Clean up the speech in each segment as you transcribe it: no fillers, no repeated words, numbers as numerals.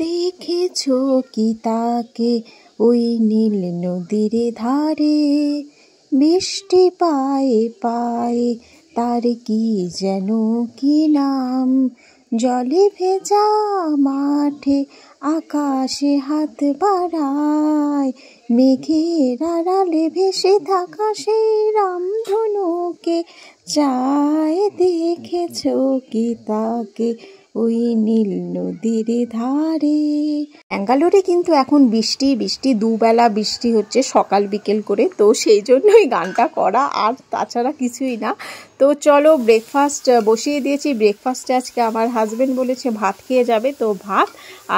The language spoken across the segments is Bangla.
দেখেছো কি তাকে ওই নীল নদীর ধারে, বৃষ্টি পায়ে পায়ে তার কি যেন কি নাম, জলে ভেজা মাঠে আকাশে হাত বাড়ায়, মেঘের আড়ালে ভেসে থাকা সেই রামধনুকে চায়। দেখেছো কি তাকে ওই নীল নদীর ধারে। ব্যাঙ্গালোরে কিন্তু এখন বৃষ্টি বৃষ্টি, দুবেলা বৃষ্টি হচ্ছে সকাল বিকেল করে, তো সেই জন্যই গানটা করা, আর তাছাড়া কিছুই না। তো চলো ব্রেকফাস্ট বসিয়ে দিয়েছি। ব্রেকফাস্টে আজকে আমার হাজবেন্ড বলেছে ভাত খেয়ে যাবে, তো ভাত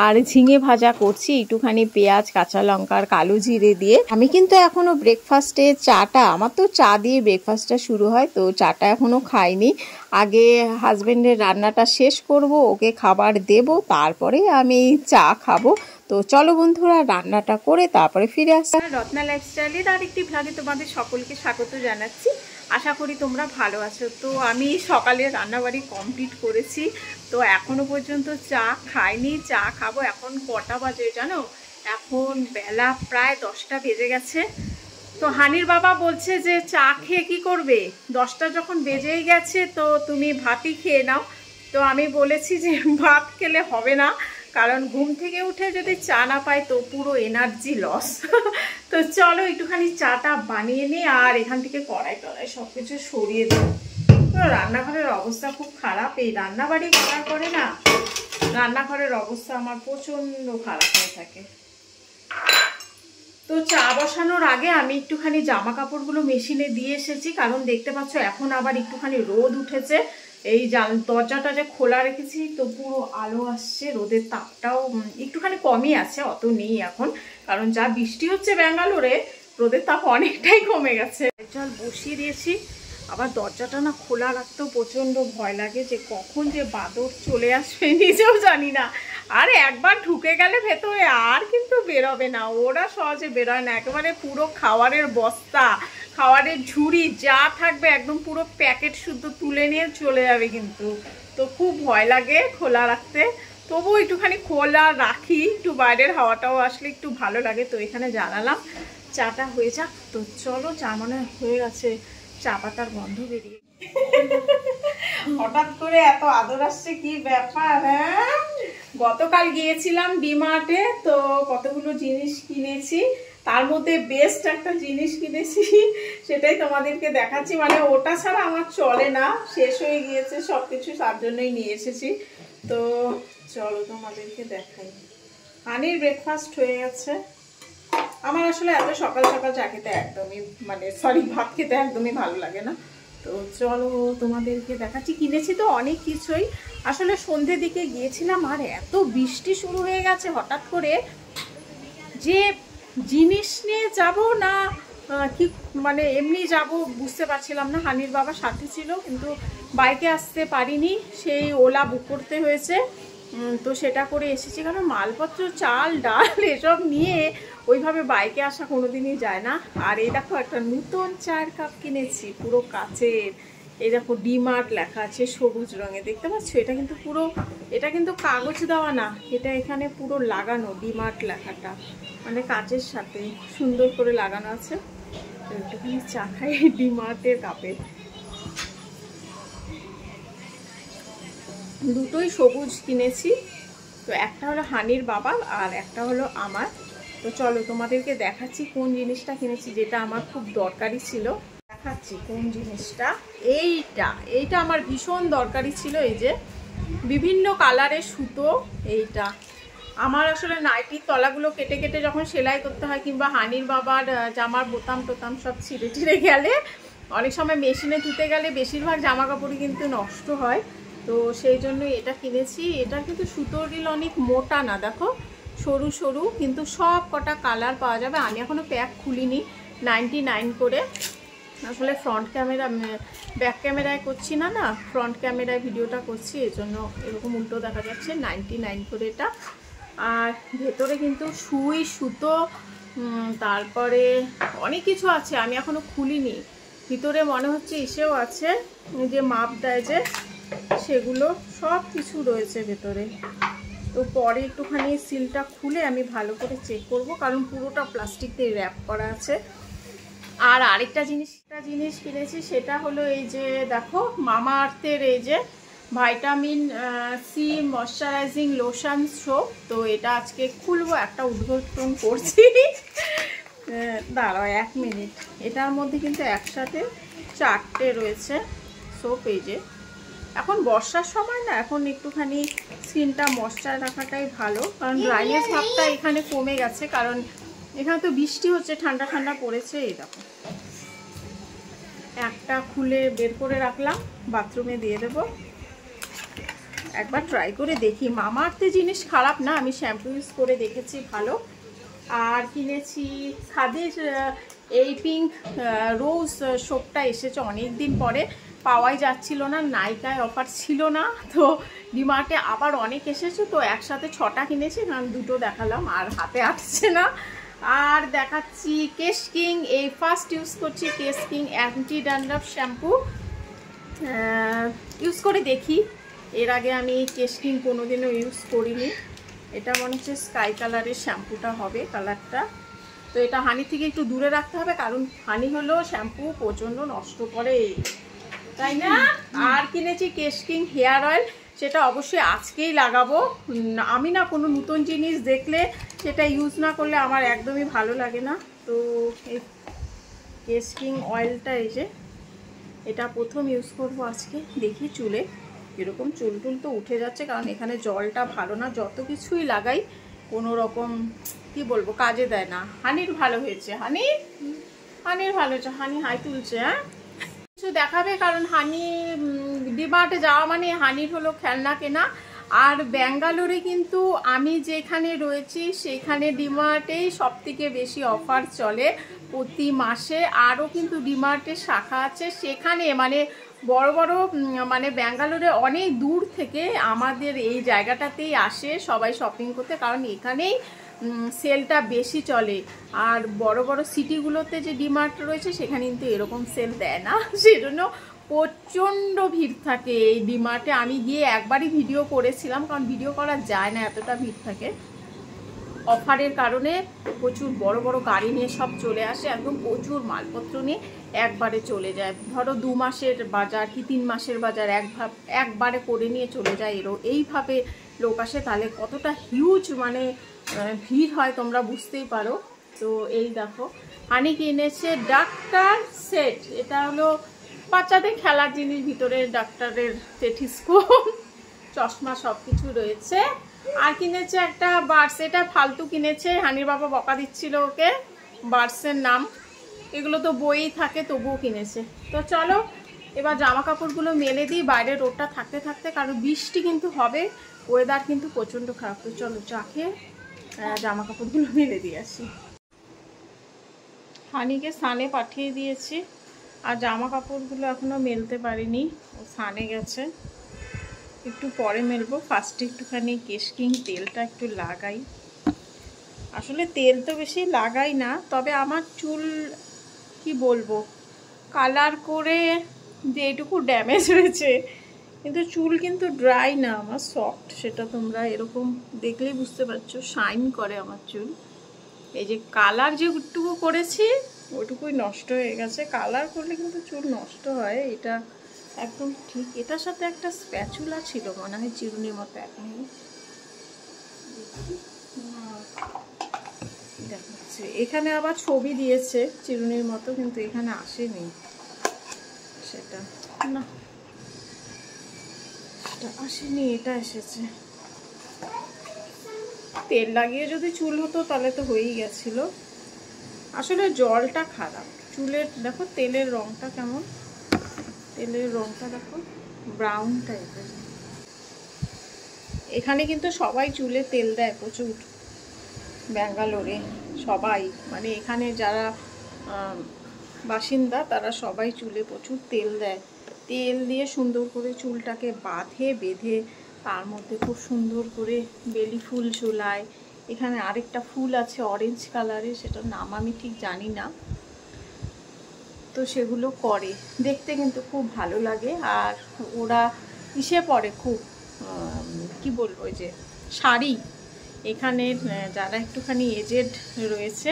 আর ঝিঙে ভাজা করছি, একটুখানি পেঁয়াজ কাঁচা লঙ্কার কালো জিরে দিয়ে। আমি কিন্তু এখনো ব্রেকফাস্টে চাটা, আমার তো চা দিয়ে ব্রেকফাস্টটা শুরু হয়, তো চাটা এখনো খাইনি। আগে হাজবেন্ডের রান্নাটা শেষ করব, ওকে খাবার দেব, তারপরে আমি চা খাবো। তো চলো বন্ধুরা রান্নাটা করে তারপরে ফিরে আসছি। রত্না লাইফস্টাইলের আরেকটি ভ্লগে তোমাদের সকলকে স্বাগত জানাচ্ছি। আশা করি তোমরা ভালো আছো। তো আমি সকালে রান্নাবাড়ি কমপ্লিট করেছি, তো এখনো পর্যন্ত চা খাইনি, চা খাবো। এখন কটা বাজে জানো? এখন বেলা প্রায় 10টা বেজে গেছে। তো হানির বাবা বলছে যে চা খেয়ে কি করবে, 10টা যখন বেজেই গেছে তো তুমি ভাতই খেয়ে নাও। তো আমি বলেছি যে ভাত খেলে হবে না, কারণ ঘুম থেকে উঠে যদি চা না পাই তো পুরো এনার্জি লস। তো চলো একটুখানি চাটা বানিয়ে নিই, আর এখান থেকে কড়াই টড়াই সব কিছু সরিয়ে দিই। তো রান্নাঘরের অবস্থা খুব খারাপ, এই রান্নাবাড়ি করার পরে না রান্নাঘরের অবস্থা আমার প্রচণ্ড খারাপ হয়ে থাকে। তো চা বসানোর আগে আমি একটুখানি জামা কাপড়গুলো মেশিনে দিয়ে এসেছি, কারণ দেখতে পাচ্ছ এখন আবার একটুখানি রোদ উঠেছে। এই দরজাটা যে খোলা রেখেছি তো পুরো আলো আসছে, রোদের তাপটাও একটুখানি কমই আছে, অত নেই এখন, কারণ যা বৃষ্টি হচ্ছে ব্যাঙ্গালোরে রোদের তাপ অনেকটাই কমে গেছে। জল বসিয়ে দিয়েছি। আবার দরজাটা না খোলা রাখতেও প্রচণ্ড ভয় লাগে, যে কখন যে বাদর চলে আসবে নিজেও জানি না। আর একবার ঢুকে গেলে ভেতরে আর কিন্তু বেরোবে না, ওরা সহজে বেরোয় না। একেবারে পুরো খাবারের বস্তা, খাবারের ঝুড়ি যা থাকবে একদম পুরো প্যাকেট শুদ্ধ তুলে নিয়ে চলে যাবে কিন্তু। তো খুব ভয় লাগে খোলা রাখতে, তবুও একটুখানি খোলা রাখি, একটু বাইরের হাওয়াটাও আসলে একটু ভালো লাগে। তো এখানে জানালাম চাটা হয়ে যাক। তো চলো, চা মনে হয়ে গেছে, চা পাতার গন্ধ বেরিয়ে। হঠাৎ করে এত আদর আসছে, কি ব্যাপার? হ্যাঁ, গতকাল গিয়েছিলাম ডিমার্টে, তো কতগুলো জিনিস কিনেছি, তার মধ্যে বেস্ট একটা জিনিস কিনেছি, সেটাই তোমাদেরকে দেখাচ্ছি। মানে ওটা ছাড়া আমার চলে না, শেষ হয়ে গিয়েছে সবকিছু, তার জন্যই নিয়ে এসেছি। তো চলো তোমাদেরকে দেখাই। হানির ব্রেকফাস্ট হয়ে গেছে। আমার আসলে এত সকাল সকাল চা খেতে একদমই ভাত খেতে একদমই ভালো লাগে না। তো চলো তোমাদেরকে দেখাচ্ছি। কিনেছি তো অনেক কিছুই, আসলে সন্ধ্যের দিকে গিয়েছিলাম আর এত বৃষ্টি শুরু হয়ে গেছে হঠাৎ করে, যে জিনিস নিয়ে যাব না কি এমনি যাব বুঝতে পারছিলাম না। হানির বাবা সাথে ছিল, কিন্তু বাইকে আসতে পারিনি, সেই ওলা বুক করতে হয়েছে। তো সেটা করে এসেছি, কারণ মালপত্র চাল ডাল এসব নিয়ে ওইভাবে বাইকে আসা কোনোদিনই যায় না। আর এই দেখো একটা নতুন চায়ের কাপ কিনেছি, পুরো কাচের। এই দেখো ডিমার্ট লেখা আছে সবুজ রঙে, দেখতে পাচ্ছ? এটা কিন্তু কাগজ দেওয়া না, এটা এখানে পুরো লাগানো ডিমার্ট লেখাটা, মানে কাচের সাথে সুন্দর করে লাগানো আছে। তো একটুখানি চা খাই ডিমার্টের কাপে। দুটোই সবুজ কিনেছি, তো একটা হলো হানির বাবার আর একটা হলো আমার। তো চলো তোমাদেরকে দেখাচ্ছি কোন জিনিসটা কিনেছি, যেটা আমার খুব দরকারি ছিল। দেখাচ্ছি কোন জিনিসটা। এইটা আমার ভীষণ দরকারি ছিল, এই যে বিভিন্ন কালারের সুতো। এইটা আমার আসলে নাইটির তলাগুলো কেটে কেটে যখন সেলাই করতে হয়, কিংবা হানির বাবার জামার বোতাম টোতাম সব ছিঁড়ে ছিঁড়ে গেলে, অনেক সময় মেশিনে ধুতে গেলে বেশিরভাগ জামা কাপড়ই কিন্তু নষ্ট হয়, তো সেই জন্য এটা কিনেছি। এটা কিন্তু সুতোগুলো অনেক মোটা না, দেখো সরু সরু, কিন্তু সব কটা কালার পাওয়া যাবে। আমি এখনও প্যাক খুলিনি, 99 করে। আসলে ব্যাক ক্যামেরায় করছি না, ফ্রন্ট ক্যামেরায় ভিডিওটা করছি, এজন্য এরকম উল্টো দেখা যাচ্ছে। 99 করে এটা। আর ভেতরে কিন্তু সুই সুতো, তারপরে অনেক কিছু আছে, আমি এখনও খুলিনি। ভিতরে মনে হচ্ছে ইসেও আছে, যে মাপ দেয় যে, সেগুলো সব কিছু রয়েছে ভেতরে। তো পরে একটুখানি সিলটা খুলে আমি ভালো করে চেক করব, কারণ পুরোটা প্লাস্টিক দিয়ে র্যাপ করা আছে। আর আরেকটা জিনিস কিনেছি, সেটা হলো এই যে দেখো মামা আর্থের এই যে vitamin C moisturising lotion soap. তো এটা আজকে খুলবো, একটা উদ্ঘাটন করছি। দাঁড়াও 1 মিনিট। এটার মধ্যে কিন্তু একসাথে 4টে রয়েছে সোপ। এই যে এখন বর্ষার সময় না, এখন একটুখানি স্কিনটা ময়শ্চার রাখাটাই ভালো, কারণ ড্রাইনেস ভাবটা এখানে কমে গেছে, কারণ এখানে তো বৃষ্টি হচ্ছে, ঠান্ডা ঠান্ডা পড়েছে। এই দেখো একটা খুলে বের করে রাখলাম, বাথরুমে দিয়ে দেবো। একবার ট্রাই করে দেখি। মামা আর্থে জিনিস খারাপ না, আমি শ্যাম্পু ইউজ করে দেখেছি, ভালো। আর কিনেছি খাদির এই পিঙ্ক রোজ সোপটা, এসেছে অনেক দিন পরে, পাওয়াই যাচ্ছিল না, নাইকায় অফার ছিল না, তো ডিমার্টে আবার অনেক এসেছে, তো একসাথে 6টা কিনেছি, কারণ 2টো দেখালাম আর হাতে আসছে না। আর দেখাচ্ছি কেশ কিং, এই ফার্স্ট ইউজ করছি কেশ king anti dandruff shampoo, use করে দেখি। এর আগে আমি কেশ কিং কোনোদিনও ইউজ করিনি। এটা মনে হচ্ছে স্কাই কালারের শ্যাম্পুটা হবে, কালারটা। তো এটা হানি থেকে একটু দূরে রাখতে হবে, কারণ হানি হলো শ্যাম্পু প্রচণ্ড নষ্ট করে, তাই না? আর কিনেছি কেশ কিং হেয়ার অয়েল, সেটা অবশ্যই আজকেই লাগাবো। আমি না কোনো নতুন জিনিস দেখলে সেটা ইউজ না করলে আমার একদমই ভালো লাগে না। তো এই কেশ কিং অয়েলটা, এই যে এটা প্রথম ইউজ করবো আজকে। দেখি চুলে এরকম চুল টুল তো উঠে যাচ্ছে, কারণ এখানে জলটা ভালো না, যত কিছুই লাগাই কোনো রকম কি বলবো কাজে দেয় না। হানির ভালো হয়েছে, হানির ভালো হয়েছে, হানি হাই তুলছে। হ্যাঁ কিছু দেখাবে, কারণ হানি ডিমার্টে যাওয়া মানে হানির হলো খেলনা কেনা। আর ব্যাঙ্গালোরে কিন্তু আমি যেখানে রয়েছি সেখানে ডিমার্টেই সবথেকে বেশি অফার চলে প্রতি মাসে। আরও কিন্তু ডিমার্টের শাখা আছে, সেখানে মানে বড় বড় মানে ব্যাঙ্গালোরে অনেক দূর থেকে আমাদের এই জায়গাটাতেই আসে সবাই শপিং করতে, কারণ এখানেই সেলটা বেশি চলে। আর বড় বড় সিটিগুলোতে যে ডিমার্ট রয়েছে সেখানে কিন্তু এরকম সেল দেয় না, সেজন্য প্রচণ্ড ভিড় থাকে এই ডিমার্টে। আমি গিয়ে একবারই ভিডিও করেছিলাম, কারণ ভিডিও করা যায় না, এতটা ভিড় থাকে। অফারের কারণে প্রচুর বড় বড় গাড়ি নিয়ে সব চলে আসে, একদম প্রচুর মালপত্র নিয়ে একবারে চলে যায়। ধরো 2 মাসের বাজার কি 3 মাসের বাজার একবারে করে নিয়ে চলে যায়। এইভাবে লোক আসে, তাহলে কতটা হিউজ মানে ভিড় হয় তোমরা বুঝতেই পারো। তো এই দেখো হানি কিনেছে ডাক্তার সেট, এটা হলো বাচ্চাদের খেলার জিনিস, ভিতরে ডাক্তারের টেথিস্কোপ, চশমা সব কিছু রয়েছে। আর কিনেছে একটা বার্ডস, এটা ফালতু কিনেছে, হানির বাবা বকা দিচ্ছিল ওকে, বার্ডসের নাম, এগুলো তো বই থাকে তবুও কিনেছে। তো চলো এবার জামা কাপড়গুলো মেলে দিই, বাইরে রোদটা থাকতে থাকতে, কারণ বৃষ্টি কিন্তু হবে, ওয়েদার কিন্তু প্রচণ্ড খারাপ। তো চলো চা খেয়ে জামা কাপড়গুলো মেলে দিয়ে আসি। হানিকে স্নানে পাঠিয়ে দিয়েছি, আর জামা কাপড়গুলো এখনও মেলতে পারিনি, ও স্নানে গেছে, একটু পরে মেলবো। ফার্স্টে একটুখানি কেশ কিং তেলটা একটু লাগাই। আসলে তেল তো বেশি লাগাই না, তবে আমার চুল কি বলবো কালার করে যেটুকু ড্যামেজ হয়েছে, কিন্তু চুল কিন্তু ড্রাই না, আমার সফট, সেটা তোমরা এরকম দেখলেই বুঝতে পারছো, শাইন করে আমার চুল। এই যে কালার যেটুকু করেছি ওইটুকুই নষ্ট হয়ে গেছে, কালার করলে কিন্তু চুল নষ্ট হয়, এটা একদম ঠিক। এটার সাথে একটা স্প্যাচুলা ছিল মনে হয় চিরুনির মতো, এখন দেখাচ্ছে। এখানে আবার ছবি দিয়েছে চিরুনির মতো, কিন্তু এখানে আসেনি সেটা, না সেটা আসেনি, এটা এসেছে। তেল লাগিয়ে যদি চুল হতো তাহলে তো হয়েই গেছিল। আসলে জলটা খারাপ, চুলের দেখো তেলের রংটা কেমন, তেলের রংটা দেখো ব্রাউন টাইপের। এখানে কিন্তু সবাই চুলে তেল দেয় প্রচুর, ব্যাঙ্গালোরে সবাই, মানে এখানে যারা বাসিন্দা তারা সবাই চুলে প্রচুর তেল দেয়, তেল দিয়ে সুন্দর করে চুলটাকে বেঁধে তার মধ্যে খুব সুন্দর করে বেলি ফুল ঝোলায়। এখানে আরেকটা ফুল আছে অরেঞ্জ কালারের, সেটার নাম আমি ঠিক জানি না, তো সেগুলো করে, দেখতে কিন্তু খুব ভালো লাগে। আর ওরা ইসে পরে খুব কি বলবো, যে শাড়ি। এখানে যারা একটুখানি এজেড রয়েছে,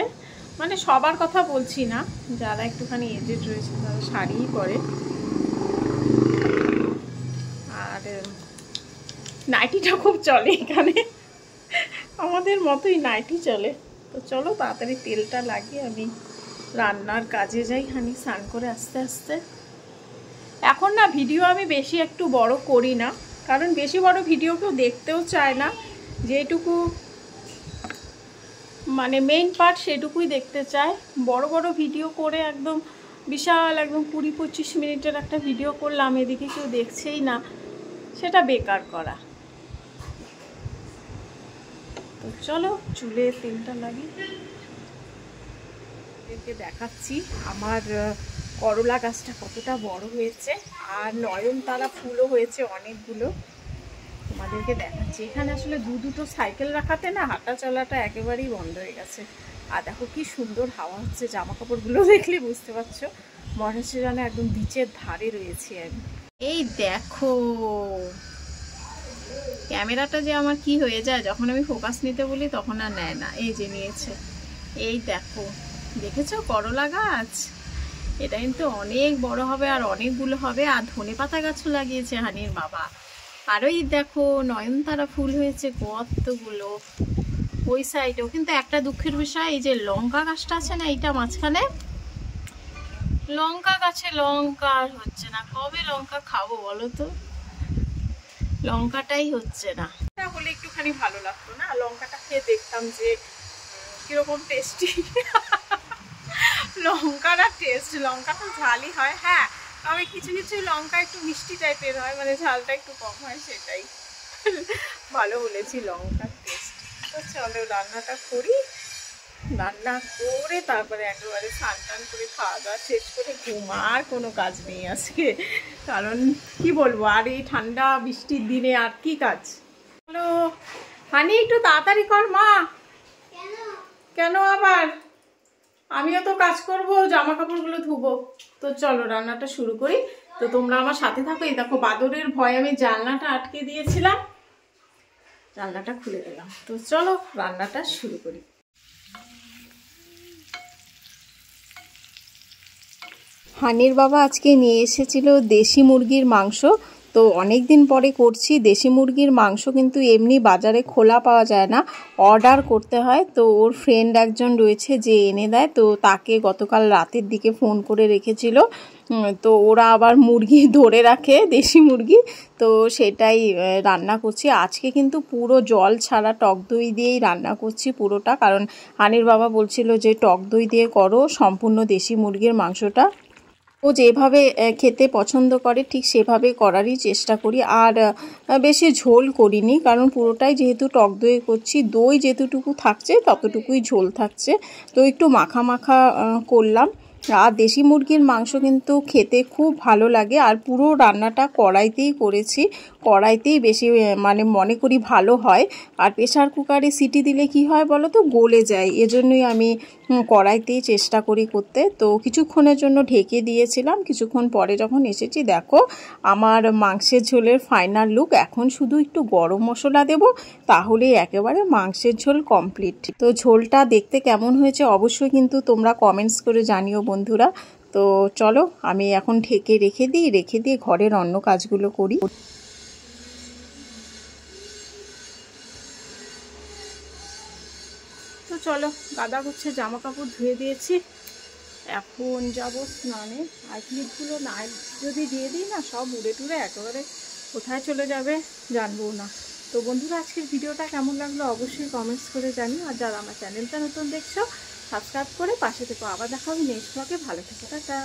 মানে সবার কথা বলছি না, যারা একটুখানি এজেড রয়েছে তারা শাড়িই পরে। আর নাইটিটা খুব চলে এখানে, আমাদের মতোই নাইটি চলে। তো চলো তাড়াতাড়ি তেলটা লাগিয়ে আমি রান্নার কাজে যাই। হানি স্নান করে আস্তে আস্তে। এখন না ভিডিও আমি বেশি একটু বড় করি না, কারণ বেশি বড় ভিডিও কেউ দেখতেও চায় না। যেটুকু মানে মেইন পার্ট সেটুকুই দেখতে চায়। বড় বড় ভিডিও করে একদম বিশাল একদম 20-25 মিনিটের একটা ভিডিও করলাম, এদিকে কেউ দেখছেই না, সেটা বেকার করা। তো চলো চুলে তেলটা লাগিয়ে দেখাচ্ছি আমার করলা গাছটা কতটা বড় হয়েছে, আর নয়নতারা ফুলও হয়েছে অনেকগুলো, তোমাদেরকে দেখাচ্ছি। এখানে আসলে দুটো সাইকেল রাখাতে না হাঁটা চলাটা একেবারেই বন্ধ হয়ে গেছে। আর দেখো কি সুন্দর হাওয়া হচ্ছে, জামা কাপড়গুলো দেখলে বুঝতে পারছো মনে হচ্ছে যেন একদম বিচের ধারে রয়েছি আমি। এই দেখো ক্যামেরাটা যে আমার কি হয়ে যায়, যখন আমি ফোকাস নিতে বলি তখন আর নেয় না। এই যে নিয়েছে। এই দেখো, দেখেছো করলা গাছ? এটা কিন্তু অনেক বড় হবে আর অনেকগুলো হবে। আর ধনেপাতা গাছও লাগিয়েছে হানির বাবা। আর ওই দেখো নয়নতারা ফুল হয়েছে কতগুলো। ওই সাইডেও কিন্তু একটা দুঃখের বিষয়, এই যে লঙ্কা গাছটা আছে না, এইটা মাঝখানে, লঙ্কা গাছে লঙ্কা আর হচ্ছে না। কবে লঙ্কা খাবো বলো তো? লঙ্কাটাই হচ্ছে না। হলে একটুখানি ভালো লাগতো না, লঙ্কাটা খেয়ে দেখতাম যে কিরকম টেস্টি। লঙ্কাটা টেস্ট, লঙ্কাটা ঝালই হয় হ্যাঁ, তবে কিছু কিছু লঙ্কা একটু মিষ্টি টাইপের হয়, মানে ঝালটা একটু কম হয়, সেটাই ভালো বলেছি লঙ্কার টেস্ট। তো চলো রান্নাটা করি, রান্না করে তারপরে একেবারে স্নান টান করে খাওয়া দাওয়া শেষ করে ঘুমার কোনো কাজ নেই আজকে। কারণ কি বলবো, আর এই ঠান্ডা বৃষ্টির দিনে আর কি কাজ। চলো হানি একটু তাড়াতাড়ি কর মা। কেন আবার? আমিও তো কাজ করব, জামা কাপড়গুলো ধুবো। তো চলো রান্নাটা শুরু করি। তো তোমরা আমার সাথে থাকো। এই দেখো বাদরের ভয়ে আমি জানলাটা আটকে দিয়েছিলাম, জানলাটা খুলে দিলাম। তো চলো রান্নাটা শুরু করি। হানির বাবা আজকে নিয়ে এসেছিল দেশি মুরগির মাংস। তো অনেক দিন পরে করছি। দেশি মুরগির মাংস কিন্তু এমনি বাজারে খোলা পাওয়া যায় না, অর্ডার করতে হয়। তো ওর ফ্রেন্ড একজন রয়েছে যে এনে দেয়, তো তাকে গতকাল রাতের দিকে ফোন করে রেখেছিল। তো ওরা আবার মুরগি ধরে রাখে, দেশি মুরগি, তো সেটাই রান্না করছি আজকে। কিন্তু পুরো জল ছাড়া টক দই দিয়েই রান্না করছি পুরোটা, কারণ হানির বাবা বলছিল যে টক দই দিয়ে করো সম্পূর্ণ দেশি মুরগির মাংসটা। ও যেভাবে খেতে পছন্দ করে ঠিক সেভাবে করারই চেষ্টা করি। আর বেশি ঝোল করিনি, কারণ পুরোটাই যেহেতু টক দই করছি, দই যেতটুকু থাকছে ততটুকুই ঝোল থাকছে। তো একটু মাখা মাখা করলাম। আর দেশি মুরগির মাংস কিন্তু খেতে খুব ভালো লাগে। আর পুরো রান্নাটা কড়াইতেই করেছি, কড়াইতেই বেশি মানে মনে করি ভালো হয়। আর প্রেসার কুকারে সিটি দিলে কি হয় বলো তো, গলে যায়। এজন্যই আমি কড়াইতেই চেষ্টা করি করতে। তো কিছুক্ষণের জন্য ঢেকে দিয়েছিলাম। কিছুক্ষণ পরে যখন এসেছি দেখো আমার মাংসের ঝোলের ফাইনাল লুক। এখন শুধু একটু গরম মশলা দেব, তাহলেই একেবারে মাংসের ঝোল কমপ্লিট। তো ঝোলটা দেখতে কেমন হয়েছে অবশ্যই কিন্তু তোমরা কমেন্টস করে জানিও বন্ধুরা। তো চলো আমি এখন ঢেকে রেখে দিয়ে ঘরের অন্য কাজগুলো করি। তো চলো গাদা গুচ্ছে জামা কাপড় ধুয়ে দিয়েছি, এখন যাব স্নানে। আর ক্লিপগুলো না যদি দিয়ে দিই না, সব উড়ে টুড়ে একেবারে কোথায় চলে যাবে জানবো না। তো বন্ধুরা আজকের ভিডিওটা কেমন লাগলো অবশ্যই কমেন্টস করে জানিও। আর যারা আমার চ্যানেলটা নতুন দেখছো সাবস্ক্রাইব করে পাশে থেকো। আবার দেখা হবে নেক্সট ব্লগে। ভালো থেকো, টাটা।